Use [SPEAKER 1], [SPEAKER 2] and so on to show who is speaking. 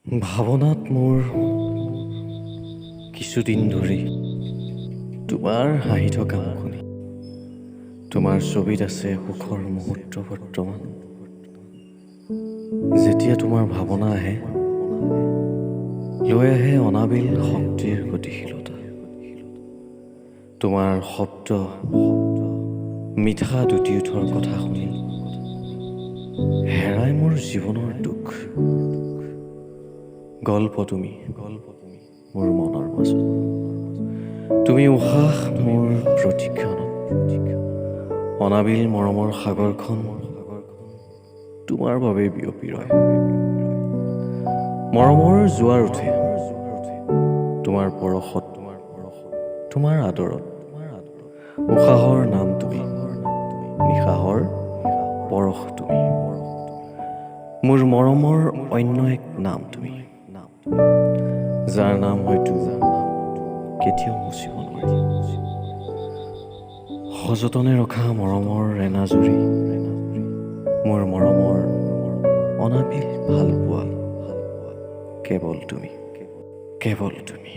[SPEAKER 1] ভাৱনাত মোৰ কিছুদিন ধৰি তোমাৰ হাঁহি থকা মুখনি, তোমাৰ ছবিত আছে সুখৰ মুহূৰ্ত বৰ্তমান। যেতিয়া তোমাৰ ভাৱনা আহে, লৈ আহে অনাবিল শক্তিৰ গতিশীলতা। তোমাৰ শব্দ মিঠা দুটি ওঠৰ কথা শুনি হেৰাই মোৰ জীৱনৰ দুখ। গল্প তুমি মোৰ মনৰ মাজত, তুমি উশাহ মোৰ প্ৰতিক্ষণত, অনাবিল মৰমৰ সাগৰখন তোমাৰ বাবে বিয়পি ৰয়। মৰমৰ জোৱাৰ উঠে তোমাৰ পৰশত, তোমাৰ আদৰত। উশাহৰ নাম তুমি, নিশাহৰ পৰশ তুমি, মোৰ মৰমৰ অন্য এক নাম তুমি, যাৰ নাম হয়তো কেতিয়াও মুচিব নোৱাৰি। সযতনে ৰখা মৰমৰ এনাজৰী, মোৰ মৰমৰ অনাবিল ভাল পোৱা, কেৱল তুমি, কেৱল তুমি।